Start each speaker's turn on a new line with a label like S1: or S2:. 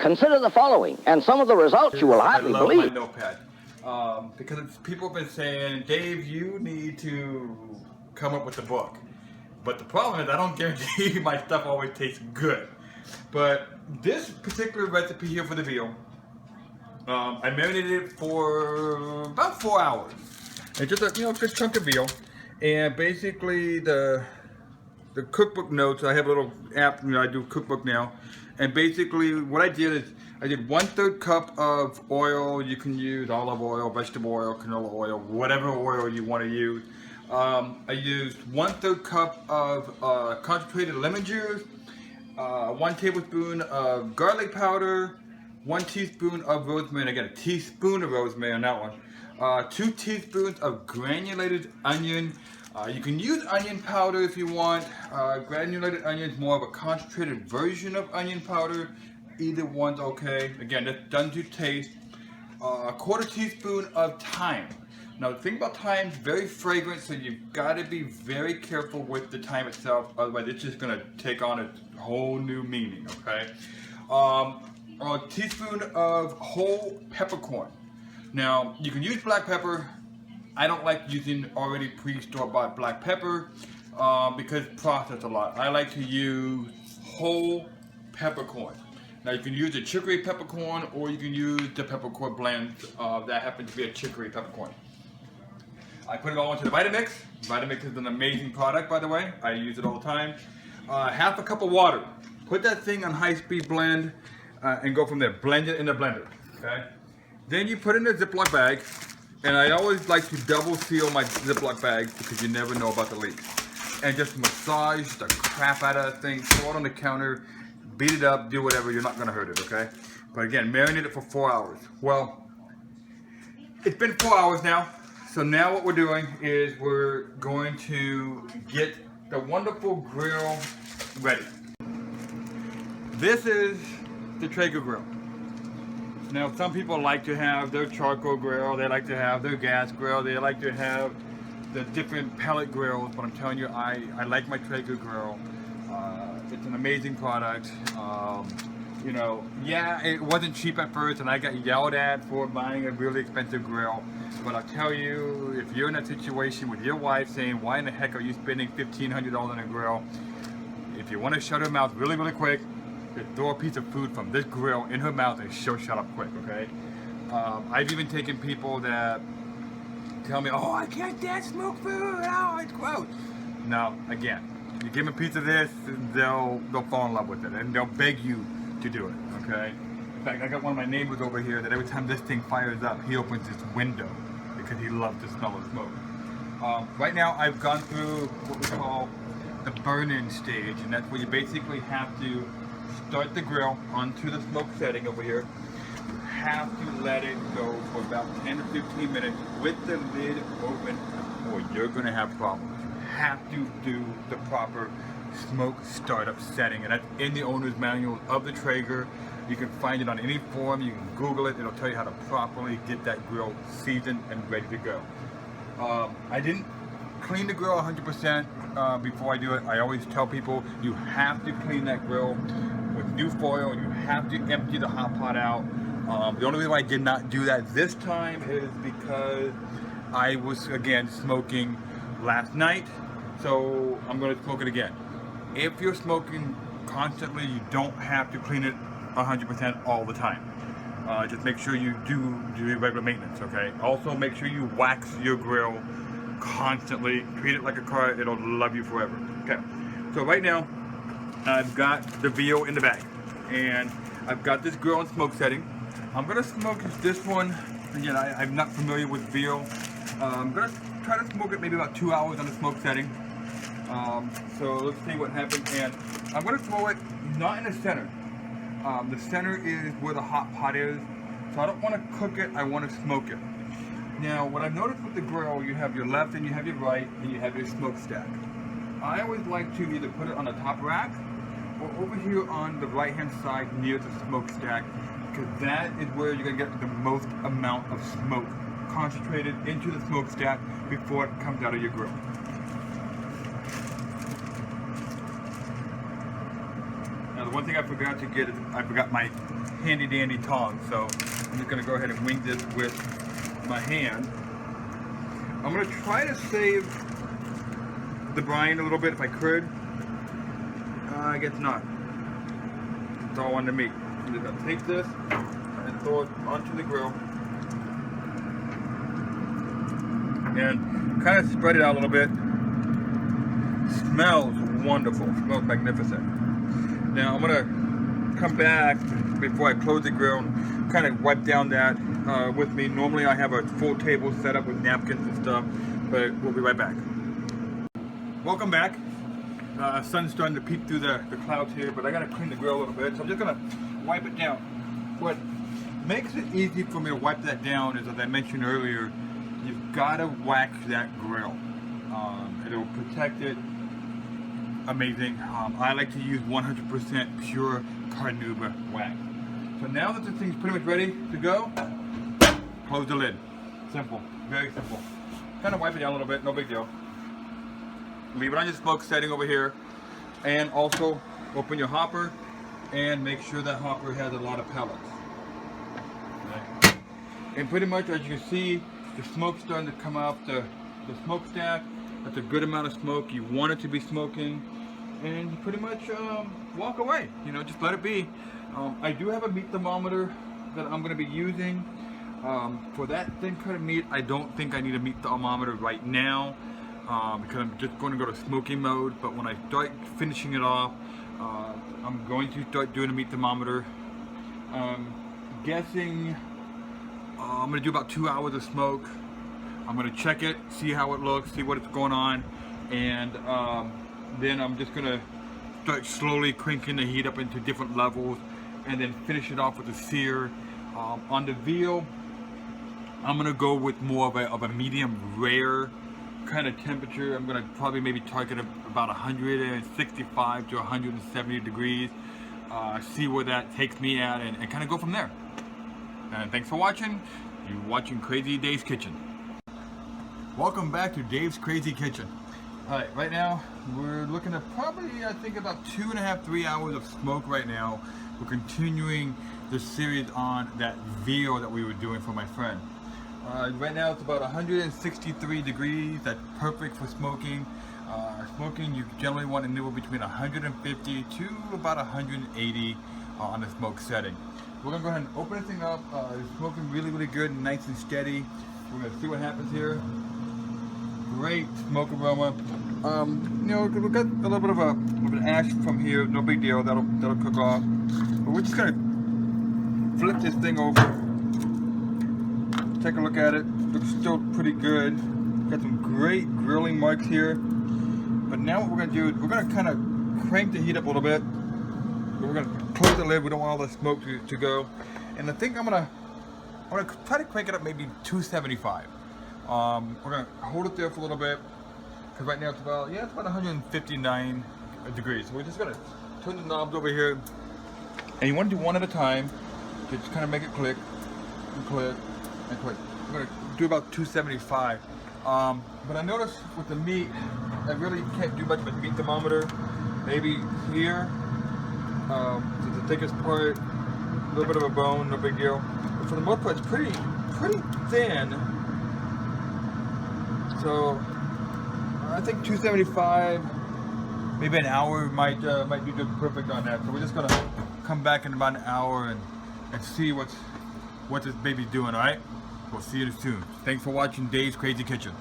S1: Consider the following, and some of the results you will hardly believe.
S2: I love my notepad because people have been saying, Dave, you need to come up with a book. But the problem is I don't guarantee my stuff always tastes good. But this particular recipe here for the veal, I marinated it for about 4 hours. It's just a good chunk of veal, and basically the cookbook notes. I have a little app. I do cookbook now, and basically what I did is I did 1/3 cup of oil. You can use olive oil, vegetable oil, canola oil, whatever oil you want to use. I used 1/3 cup of concentrated lemon juice, 1 tablespoon of garlic powder, 1 teaspoon of rosemary. I got a teaspoon of rosemary on that one. 2 teaspoons of granulated onion. You can use onion powder if you want. Granulated onion is more of a concentrated version of onion powder. Either one's okay. Again, that's done to taste. 1/4 teaspoon of thyme. Now the thing about thyme is very fragrant, so you've got to be very careful with the thyme itself, otherwise it's just going to take on a whole new meaning, okay? A teaspoon of whole peppercorn. Now you can use black pepper. I don't like using already pre-store-bought black pepper because it's processed a lot. I like to use whole peppercorn. Now you can use a chicory peppercorn or you can use the peppercorn blend that happens to be a chicory peppercorn. I put it all into the Vitamix. Vitamix is an amazing product, by the way. I use it all the time. 1/2 cup of water. Put that thing on high-speed blend and go from there. Blend it in the blender, okay? Then you put it in a Ziploc bag, and I always like to double seal my Ziploc bags because you never know about the leaks. And just massage the crap out of that thing, throw it on the counter, beat it up, do whatever, you're not gonna hurt it, okay? But again, marinate it for 4 hours. Well, it's been 4 hours now. So now what we're doing is we're going to get the wonderful grill ready. This is the Traeger Grill. Now some people like to have their charcoal grill, they like to have their gas grill, they like to have the different pellet grills, but I'm telling you, I like my Traeger Grill. It's an amazing product. Yeah, it wasn't cheap at first and I got yelled at for buying a really expensive grill. But I'll tell you, if you're in that situation with your wife saying, why in the heck are you spending $1,500 on a grill? If you want to shut her mouth really, really quick, just throw a piece of food from this grill in her mouth and she'll shut up quick, okay? I've even taken people that tell me, oh, I can't stand smoked food, oh, it's gross. Now, again, you give them a piece of this, they'll fall in love with it and they'll beg you to do it, okay? In fact, I got one of my neighbors over here that every time this thing fires up, he opens his window because he loves the smell of smoke. Right now, I've gone through what we call the burn-in stage, and that's where you basically have to start the grill onto the smoke setting over here. You have to let it go for about 10 to 15 minutes with the lid open, or you're going to have problems. You have to do the proper smoke startup setting, and that's in the owner's manual of the Traeger. You can find it on any forum, you can Google it, it'll tell you how to properly get that grill seasoned and ready to go. I didn't clean the grill 100% before I do it. I always tell people you have to clean that grill with new foil, you have to empty the hot pot out. The only reason why I did not do that this time is because I was, again, smoking last night, so I'm going to smoke it again. If you're smoking constantly, you don't have to clean it 100% all the time. Just make sure you do your regular maintenance, okay? Also make sure you wax your grill constantly. Treat it like a car, it'll love you forever. Okay, so right now I've got the veal in the bag and I've got this grill on smoke setting. I'm gonna smoke this one. Again, I'm not familiar with veal. I'm gonna try to smoke it maybe about 2 hours on the smoke setting. So let's see what happens, and I'm gonna throw it not in the center. The center is where the hot pot is, so I don't want to cook it, I want to smoke it. Now, what I've noticed with the grill, you have your left and you have your right, and you have your smokestack. I always like to either put it on the top rack, or over here on the right-hand side near the smokestack, because that is where you're going to get the most amount of smoke concentrated into the smokestack before it comes out of your grill. Now, the one thing I forgot to get is I forgot my handy dandy tongs. So I'm just gonna go ahead and wing this with my hand. I'm gonna try to save the brine a little bit if I could. I guess not. It's all on the meat. I'm just gonna take this and throw it onto the grill. And kind of spread it out a little bit. Smells wonderful. Smells magnificent. Now I'm gonna come back before I close the grill and kind of wipe down that with me. Normally I have a full table set up with napkins and stuff, but we'll be right back. Welcome back. Sun's starting to peek through the clouds here, but I gotta clean the grill a little bit, so I'm just gonna wipe it down. What makes it easy for me to wipe that down is, as I mentioned earlier, you've gotta wax that grill. It'll protect it. Amazing. I like to use 100% pure carnauba wax. So now that this thing's pretty much ready to go, close the lid. Simple, very simple. Kind of wipe it down a little bit, no big deal. Leave it on your smoke setting over here, and also open your hopper and make sure that hopper has a lot of pellets. Okay. And pretty much, as you can see, the smoke's starting to come out the smokestack. That's a good amount of smoke. You want it to be smoking, and you pretty much walk away. You know, just let it be. I do have a meat thermometer that I'm going to be using. For that thin cut of meat, I don't think I need a meat thermometer right now. Because I'm just going to go to smoking mode, but when I start finishing it off, I'm going to start doing a meat thermometer. Guessing I'm going to do about 2 hours of smoke. I'm going to check it, see how it looks, see what's going on, and then I'm just going to start slowly cranking the heat up into different levels, and then finish it off with a sear. On the veal, I'm going to go with more of a medium rare kind of temperature. I'm going to probably maybe target about 165 to 170 degrees. See where that takes me at, and kind of go from there. And thanks for watching. You're watching Crazy Dave's Kitchen. Welcome back to Dave's Crazy Kitchen. Alright, right now we're looking at probably, I think, about 2.5 to 3 hours of smoke right now. We're continuing the series on that veal that we were doing for my friend. Right now it's about 163 degrees. That's perfect for smoking. Smoking, you generally want to nibble between 150 to about 180 on the smoke setting. We're going to go ahead and open this thing up. It's smoking really, really good and nice and steady. We're going to see what happens here. Great smoke aroma. You know, we've got a little bit of an ash from here. No big deal. That'll cook off. But we're just going to flip this thing over. Take a look at it. Looks still pretty good. Got some great grilling marks here. But now what we're going to do is we're going to kind of crank the heat up a little bit. We're going to close the lid. We don't want all the smoke to go. And I think I'm going to try to crank it up maybe 275. We're going to hold it there for a little bit, because right now it's about 159 degrees. So we're just going to turn the knobs over here, and you want to do one at a time to just kind of make it click and click and click. We're going to do about 275. But I noticed with the meat, I really can't do much with the meat thermometer. Maybe here, to the thickest part, a little bit of a bone, no big deal. But for the most part, it's pretty thin. So I think 275, maybe an hour might be good, perfect on that. So we're just gonna come back in about an hour and see what this baby's doing. All right, we'll see you soon. Thanks for watching Dave's Crazy Kitchen.